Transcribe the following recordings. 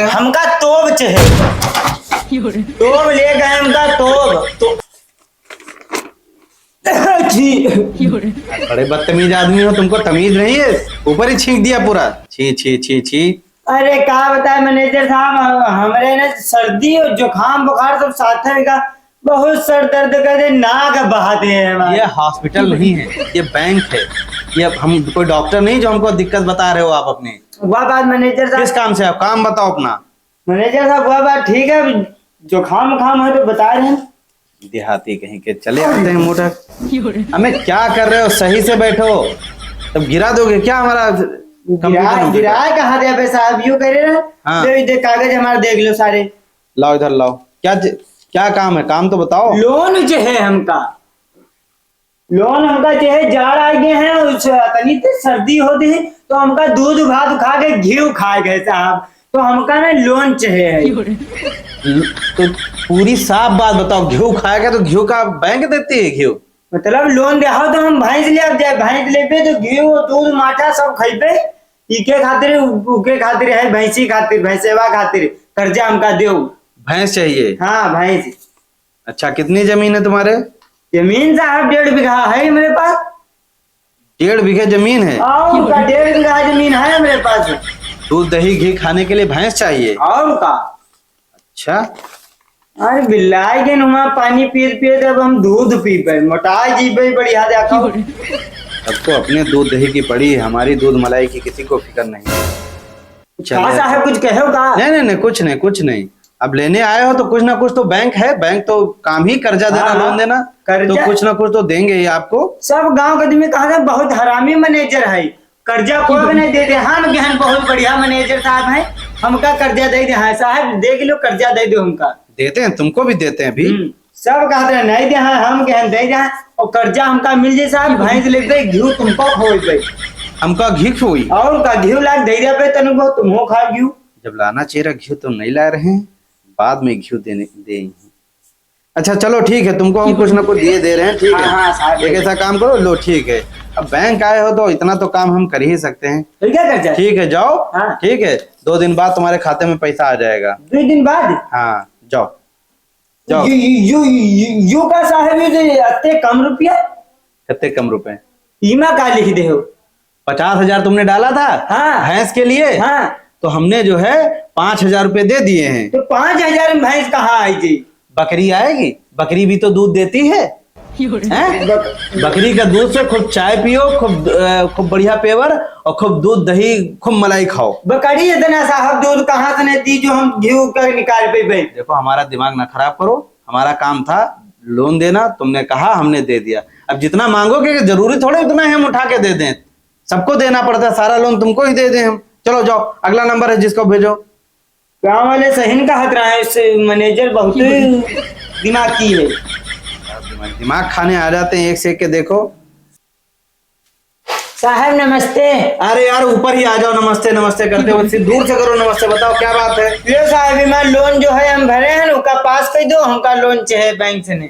हमका तोब चाहिए, तोब ले गए हमका तोब तो छी। बड़े बदतमीज आदमी हो, तुमको तमीज नहीं है, ऊपर ही छींक दिया पूरा। छी छी छी छी। अरे क्या बताए मैनेजर साहब, हमारे ना सर्दी और जुकाम बुखार सब साथ है का, बहुत सर दर्द करते नाक बहाते हैं हमारे। ये हॉस्पिटल नहीं है, ये बैंक है। ये हम कोई डॉक्टर नहीं जो हमको दिक्कत बता रहे हो आप अपनी। वह बात मैनेजर किस साहब, काम से आप काम बताओ अपना। मैनेजर साहब वह बात ठीक है, जुकाम खाम है तो बता रहे हैं। देहाती कहीं के चले आते हैं मोटर। हमें क्या कर रहे हो, सही से बैठो, तब गिरा दोगे क्या हमारा कंप्यूटर? गिराए कहाँ दिया पैसा, आप यूँ करे ना। हाँ। कागज हमारे देख लो सारे। लाओ इधर लाओ। क्या काम है, काम तो बताओ। लोन जो है हमका, लोन हमका जो है जाड़ आ गए हैं, उस तनी तो सर्दी होती है तो हमका दूध भात खा के घी खा गए साहब, तो हमका ना लोन चाहिए। तो पूरी साफ बात बताओ, घी खाएगा तो घी का बैंक देती है घी? मतलब लोन दे तो हम भैंस ले अब जाए, भैंस लेबे तो घी दूध माठा सब खइबे, इके खातिर उके खातिर है, भैंसी खातिर भैंसेवा खातिर कर्जा हमका दो। भैंस चाहिए? हाँ भैंस। अच्छा, कितनी जमीन है तुम्हारे? जमीन साहब 1.5 बीघा है मेरे पास। 1.5 बीघे जमीन है? और का 1.5 बीघा जमीन है मेरे पास। दूध दही घी खाने के लिए भैंस चाहिए? और का। अच्छा। अरे बिल्लाई के नुमा पानी पिए पिए जब हम दूध पी पे मोटाई जी पे बढ़िया देखो। अब तो अपने दूध दही की पड़ी है, हमारी दूध मलाई की किसी को फिक्र नहीं। कहा साहब कुछ कहो का? नहीं, कुछ नहीं। अब लेने आए हो तो कुछ ना कुछ तो बैंक है, बैंक तो काम ही कर्जा देना, लोन देना, तो कुछ ना कुछ तो देंगे ही आपको। सब गांव के आदमी कहा बहुत हरामी मैनेजर है, कर्जा कोई नहीं देते। हम गहन बहुत बढ़िया मैनेजर साहब है, हमका कर्जा दे दे। हाँ साहब देख लो कर्जा दे दो हमका। देते हैं, तुमको भी देते हैं भी। सब कहते नहीं दे, हम गहन दे दे और कर्जा हमका मिल जाए साहब। भैंस ले गई घी तुमको हो गई, हमका घी हुई और का घी लाख दे दे पे तनु तुम हो खा घी। जब लाना चाहिए घी तुम नहीं ला रहे हैं, बाद में घी दे। अच्छा चलो ठीक है, तुमको हम कुछ ना कुछ दे रहे हैं, ठीक है। हाँ, एक ऐसा काम करो, लो ठीक है। अब बैंक आए हो तो इतना तो काम हम कर ही सकते हैं। तो क्या कर्जा? ठीक है जाओ। हाँ। ठीक है, 2 दिन बाद तुम्हारे खाते में पैसा आ जाएगा। 2 दिन बाद? हाँ जाओ जाओ। यू का साहब इतने कम रुपया? कितने कम रुपए? ईमा का लिख दे हो। 50,000 तुमने डाला था हाँ। भैंस के लिए? हाँ। तो हमने जो है 5,000 रुपए दे दिए हैं। तो 5,000 में भैंस कहाँ आएगी? बकरी आएगी, बकरी भी तो दूध देती है। बकरी का दूध से खूब चाय पियो, खूब बढ़िया पेवर, और खूब दूध दही खूब मलाई खाओ। बकरी इतना साहब दूध कहाँ से नहीं दी जो हम घी कर निकाल पे। देखो हमारा दिमाग ना खराब करो, हमारा काम था लोन देना, तुमने कहा हमने दे दिया। अब जितना मांगोगे जरूरी थोड़े उतना हम उठा के दे दें, सबको देना पड़ता है, सारा लोन तुमको ही दे दें हम। चलो जाओ, अगला नंबर है जिसको भेजो। गाँव वाले सही का हत रहा है, इससे मैनेजर बहुत दिमाग की है। दिमाग खाने आ जाते हैं एक से एक के। देखो साहब नमस्ते। अरे यार ऊपर ही आ जाओ, नमस्ते नमस्ते करते हो, दूर से करो नमस्ते। बताओ क्या बात है? ये साहब मैं लोन जो है हम भरे हैं उनका पास कर दो, हमका लोन चाहिए बैंक से। नहीं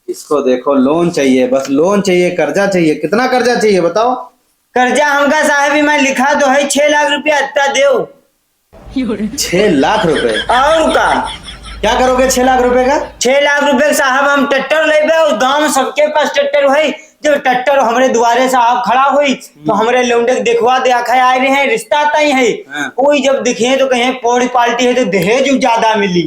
इसको देखो, लोन चाहिए, बस लोन चाहिए, कर्जा चाहिए। कितना कर्जा चाहिए बताओ? कर्जा हमका साहब मैं लिखा तो है 6 लाख रुपया इतना दो। 6 लाख रुपए? और का क्या करोगे 6 लाख रुपए का? 6 लाख रुपए साहब हम ट्रैक्टर लेबे, उस गांव में सबके पास ट्रैक्टर है। जब ट्रैक्टर हमारे द्वारे साहब खड़ा हुई तो हमारे लौंडे देखवा दे आए रहे हैं, रिश्ता आता ही है। कोई जब दिखे तो कहीं पौड़ी पाल्टी है तो दहेज ज्यादा मिली,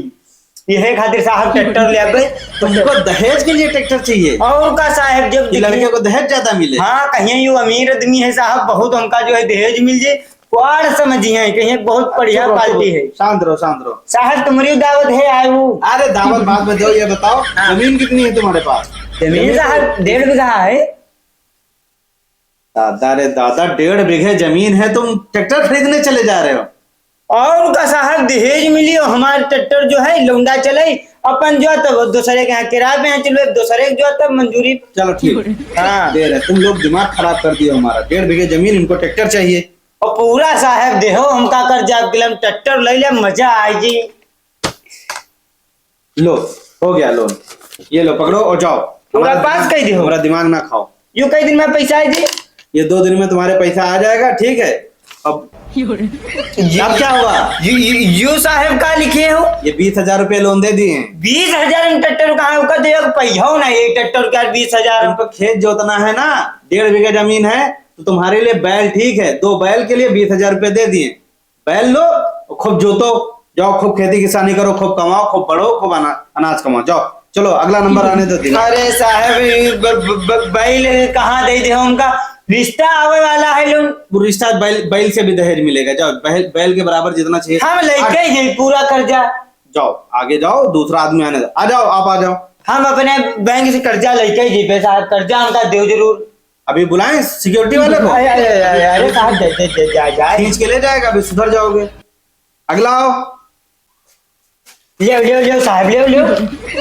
यही खातिर साहब ट्रैक्टर ले आए। तुमको दहेज के लिए ट्रैक्टर चाहिए? और का साहब जब लड़के को दहेज ज्यादा मिले? हाँ कहीं यू अमीर आदमी है साहब, बहुत हमका जो है दहेज मिल जाए वाड़ समझिए, कहीं बहुत बढ़िया पार्टी है। शांत रहो शांत रहो साहब तुम्हारी दावत है आए वो। अरे दावत बाद में दो, ये बताओ जमीन कितनी है तुम्हारे पास? जमीन साहब 1.5 बीघा है। दादा रे दादा, 1.5 बीघे जमीन है, तुम ट्रैक्टर खरीदने चले जा रहे हो? और का साहब दहेज मिली और हमारे ट्रैक्टर जो है लौंडा चले अपन जो तब दूसरे के यहाँ किराए पे चलो, दूसरे जो तब मंजूरी। चलो ठीक, हाँ दे रहे। तुम लोग दिमाग खराब कर दिए हमारा। 1.5 बीघे जमीन, इनको ट्रैक्टर चाहिए और पूरा साहब देहो हमका कर्जा ट्रैक्टर ले ले, मजा आएगी। लो हो गया लोन, ये लो पकड़ो और जाओ। पूरा पास कही दे, हमारा दिमाग ना खाओ। यू कई दिन में पैसा आई थी? ये 2 दिन में तुम्हारे पैसा आ जाएगा, ठीक है? अब क्या हुआ? यू साहब का लिखे हो? ये 20,000 रुपये लोन दे दिए। 20,000 में ट्रैक्टर कहाँ का दे पैसा हो ना, एक ट्रैक्टर का 20,000। तुमको खेत जोतना है ना, 1.5 बीघा जमीन है, तो तुम्हारे लिए बैल ठीक है, 2 बैल के लिए 20,000 रुपये दे दिए। बैल लो, खूब जोतो, जाओ खूब खेती किसानी करो, खूब कमाओ, खूब बढ़ो, खूब अनाज कमाओ, जाओ। चलो अगला नंबर आने दो। अरे साहब बैल कहाँ दे उनका रिश्ता आवे वाला है लोग। वो रिश्ता बैल से भी दहेज मिलेगा। जाओ, बैल के बराबर जितना चाहिए हम लेके ही पूरा कर्जा। जाओ आगे जाओ, दूसरा आदमी आने दो। आ जाओ, आप आ जाओ। हम अपने बैंक से कर्जा लेके ही पैसा कर्जा उनका दो जरूर। अभी बुलाएं सिक्योरिटी वाले को? अरे साहब खींच के ले जाएगा, अभी सुधर जाओगे। अगला आओ। ले साहब ले।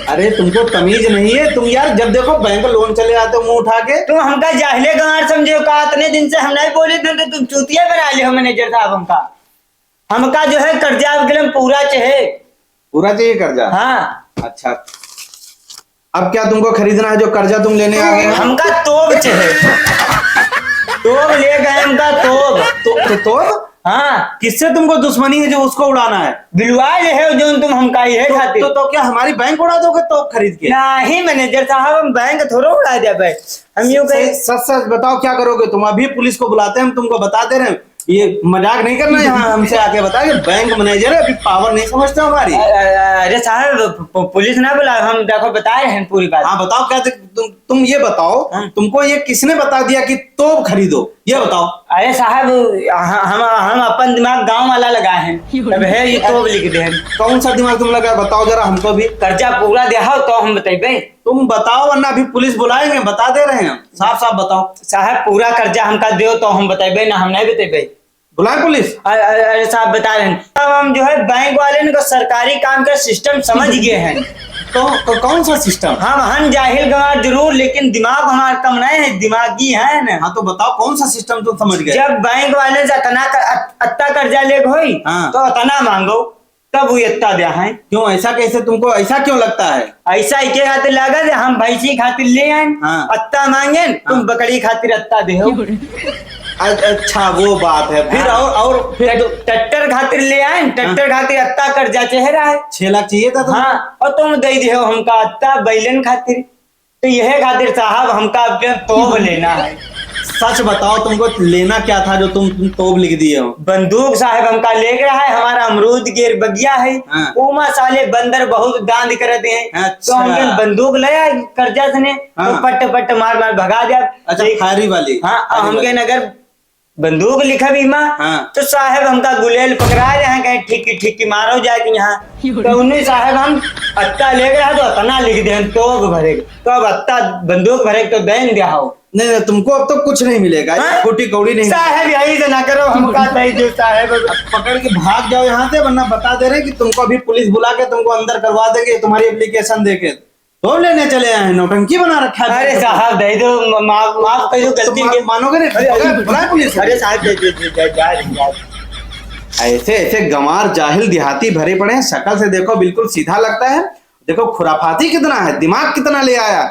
अरे तुमको तमीज नहीं है तुम यार, जब देखो बैंक लोन चले आते हो मुंह उठा के। तुम हमका जाहिले गांड समझे का, इतने दिन से हम नहीं बोले थे तो तुम चूतिया बना लियो मैनेजर साहब। हमका जो है कर्जा पूरा चाहिए। पूरा चाहिए कर्जा? हाँ। अच्छा, अब क्या तुमको खरीदना है जो कर्जा तुम लेने आ गए? हमका तोब चाहिए। तोब ले गए हमका तोब। तोब? हाँ। किससे तुमको दुश्मनी है जो उसको उड़ाना है? बिलवा है जो तुम हमका ही है खाते। तो क्या हमारी बैंक उड़ा दोगे तोप खरीद के? नहीं मैनेजर साहब, हम बैंक थोड़ा उड़ा दे भाई। हम यूं कहीं सच बताओ क्या करोगे तुम? अभी पुलिस को बुलाते हैं, हम तुमको बता दे रहे हैं, ये मजाक नहीं करना। यहाँ हमसे आके बताया कि बैंक मैनेजर है, अभी पावर नहीं समझते हमारी। अरे साहब पुलिस ना बुला, हम देखो बता रहे हैं पूरी बात। हाँ बताओ क्या तुम ये बताओ। तुमको ये किसने बता दिया कि तोप खरीदो, ये बताओ। अरे साहब हम अपन दिमाग गांव वाला लगाए हैं, तब है ये तोप लिख दे। कौन सा दिमाग तुम लगा बताओ जरा हमको भी। कर्जा पूरा दिया तो हम बताइए। तुम बताओ वरना अभी पुलिस बुलाएंगे, बता दे रहे हैं, साफ साफ बताओ। साहब पूरा कर्जा हमका दो तो हम बताइए ना, हम नहीं बताइए। बुलाए पुलिस? अरे साहब बता रहे हैं, अब हम जो है बैंक वाले ने सरकारी काम का सिस्टम समझ गए हैं। तो कौन सा सिस्टम? हम जाहिल गंवार जरूर, लेकिन दिमाग हमारा कम नहीं है, दिमागी है ना। हाँ तो बताओ कौन सा सिस्टम तुम समझ गए? जब बैंक वाले से अत्ता कर्जा ले होई तो अतना मांगो तब वो इतना दिया है। क्यों ऐसा? कैसे तुमको ऐसा क्यों लगता है? ऐसा के खातिर लागत हम भैंसी खातिर ले आए अत्ता मांगे, तुम बकरी खातिर अत्ता दे। अच्छा वो बात है। फिर और फिर ट्रैक्टर खातिर ले आए, ट्रैक्टर खातिर अत्ता कर्जा चेहरा है 6 लाख चाहिए था तुम? हाँ, और तुम दे दिए हमका अत्ता बैलन खातिर। तो यह खातिर साहब हमका तोब लेना है। सच बताओ तुमको लेना क्या था जो तुम तोब लिख दिए हो? बंदूक साहब हमका ले गया है, हमारा अमरूद गिर बगिया है। उमा साले बंदर बहुत दांत करते हैं। तो हमने बंदूक लिया कर्जा से तो पट पट मार मार भगा दिया। अच्छा फायरी वाली? हाँ, हमके अगर बंदूक लिखा बीमा तो साहब हमका गुलेल पकड़ा रहे हैं, कहीं ठीक ठीक मारो जाके यहाँ। तो उन्हें साहब हम अत्ता ले गया तो अतना लिख दे तो भरे, तो अब अत्ता बंदूक भरे तो बैन दिया हो। नहीं तुमको अब तो कुछ नहीं मिलेगा। खोटी कौड़ी नहीं साहब, यही से ना करो हमका जो साहब पकड़ के भाग जाओ यहाँ से, वरना बता दे रहे कि तुमको अभी पुलिस बुला के तुमको अंदर करवा देंगे तुम्हारी एप्लीकेशन देके। तो लेने चले आए, नौटंकी बना रखा है। अरे साहब दे दो, माफ कर दो, गलती मानोगे नहीं? बुलाए पुलिस? अरे साहब ऐसे ऐसे गंवार जाहिल देहाती भरे पड़े हैं, शक्ल से देखो बिल्कुल सीधा लगता है, देखो खुराफाती कितना है, दिमाग कितना ले आया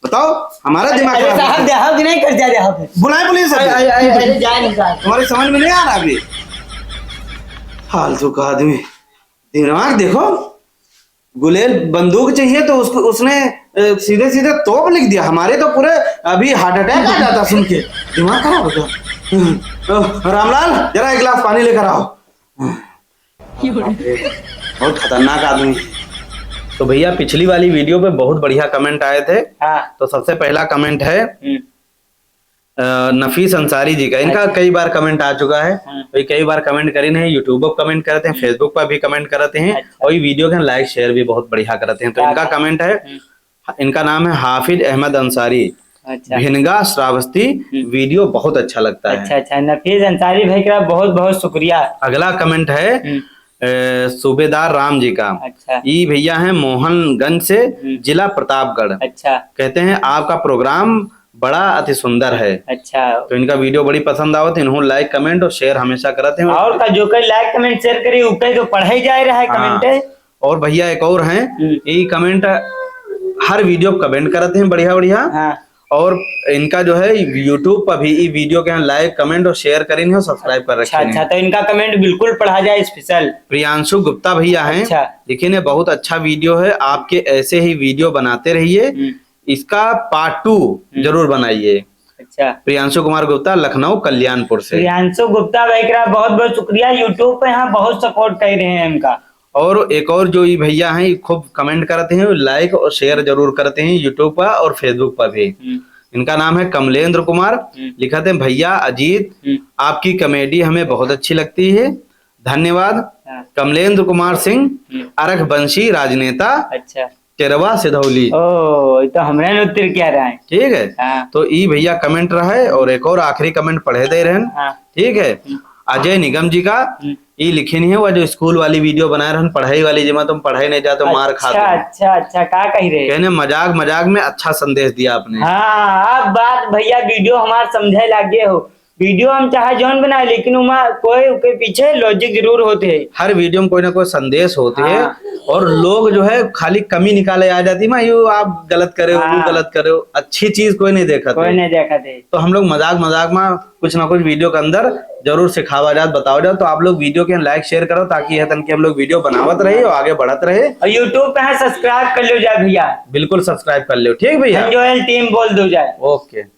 बताओ। हमारा दिमाग साहब नहीं कर जा। बुलाए पुलिस? तुम्हारे समझ में नहीं आ रहा अभी? फालतू का आदमी, दिमाग देखो। गुलेल बंदूक चाहिए तो उसने सीधे सीधे तोप लिख दिया। हमारे तो पूरे अभी हार्ट अटैक आ जाता सुन के, दिमाग खराब होता। रामलाल जरा 1 गिलास पानी लेकर आओ। बहुत खतरनाक आदमी। तो भैया पिछली वाली वीडियो पे बहुत बढ़िया कमेंट आए थे। तो सबसे पहला कमेंट है नफीस अंसारी जी का। इनका कई बार कमेंट आ चुका है, तो कई बार कमेंट करे हैं, यूट्यूब पर कमेंट करते हैं, फेसबुक पर भी कमेंट करते हैं, और ये वीडियो के लाइक शेयर भी बहुत बढ़िया करते हैं। तो इनका कमेंट है, इनका नाम है हाफिज अहमद अंसारी, भिनगा श्रावस्ती, वीडियो बहुत अच्छा लगता है। अच्छा नफीस अंसारी भाई का बहुत बहुत शुक्रिया। अगला कमेंट है सूबेदार राम जी का। अच्छा। ये भैया है मोहनगंज से, जिला प्रतापगढ़। अच्छा। कहते हैं आपका प्रोग्राम बड़ा अति सुंदर है। अच्छा। तो इनका वीडियो बड़ी पसंद आवत, इन्होंने लाइक कमेंट और शेयर हमेशा करते हैं। और का जो कोई लाइक कमेंट शेयर करे उके तो पढ़ाई जा रहा है कमेंट। और भैया एक और हैं, ये कमेंट हर वीडियो कमेंट करते हैं बढ़िया बढ़िया। और इनका जो है यूट्यूब पर भी ई वीडियो के लाइक कमेंट और शेयर करें और सब्सक्राइब कर अच्छा रखें अच्छा, तो इनका कमेंट बिल्कुल पढ़ा जाए स्पेशल। प्रियांशु गुप्ता भैया हैं। अच्छा। देखिए ने बहुत अच्छा वीडियो है, आपके ऐसे ही वीडियो बनाते रहिए, इसका पार्ट 2 जरूर बनाइए। अच्छा, प्रियांशु कुमार गुप्ता, लखनऊ कल्याणपुर से। प्रियांशु गुप्ता भाई का बहुत बहुत शुक्रिया, यूट्यूब पे यहाँ बहुत सपोर्ट कर रहे हैं इनका। और एक और जो ये भैया हैं खूब कमेंट करते हैं, लाइक और शेयर जरूर करते हैं यूट्यूब पर और फेसबुक पर भी। इनका नाम है कमलेंद्र कुमार। लिखते हैं भैया अजीत आपकी कॉमेडी हमें बहुत अच्छी लगती है, धन्यवाद। कमलेंद्र कुमार सिंह, अरखबंशी राजनेता, अच्छा, टेरवा सिधौली। ओ ये तो हमरे ने उत्तर क्या रहा है। ठीक है, हाँ। तो ई भैया कमेंट रहा है और एक और आखिरी कमेंट पढ़े दे रहे हाँ। ठीक है, अजय निगम जी का ये लिखे नहीं है, वो जो स्कूल वाली वीडियो बना रहे पढ़ाई वाली, जिमा तुम पढ़ाई नहीं जाते मार खाते। अच्छा अच्छा, क्या कह रहे कहने मजाक मजाक में अच्छा संदेश दिया आपने। हाँ, अब बात भैया वीडियो हमारे समझे लागे हो, वीडियो हम चाहे जौन बनाए लेकिन उमा कोई के पीछे लॉजिक जरूर होते है। हर वीडियो में कोई ना कोई संदेश होते हाँ। है, और लोग जो है खाली कमी निकाले आ जाती है, यू आप गलत करे हो, हाँ। वो गलत करे हो, अच्छी चीज कोई नहीं देखा कोई नहीं देखा थे। तो हम लोग मजाक मजाक में कुछ ना कुछ वीडियो के अंदर जरूर सिखावा जात बताओ जाओ, तो आप लोग वीडियो के लाइक शेयर करो ताकि है तन हम लोग वीडियो बनावत रहे और आगे बढ़त रहे। और यूट्यूब पे सब्सक्राइब कर लो जाए भैया, बिल्कुल सब्सक्राइब कर लो। ठीक भैया, टीम बोल दो जाए। ओके।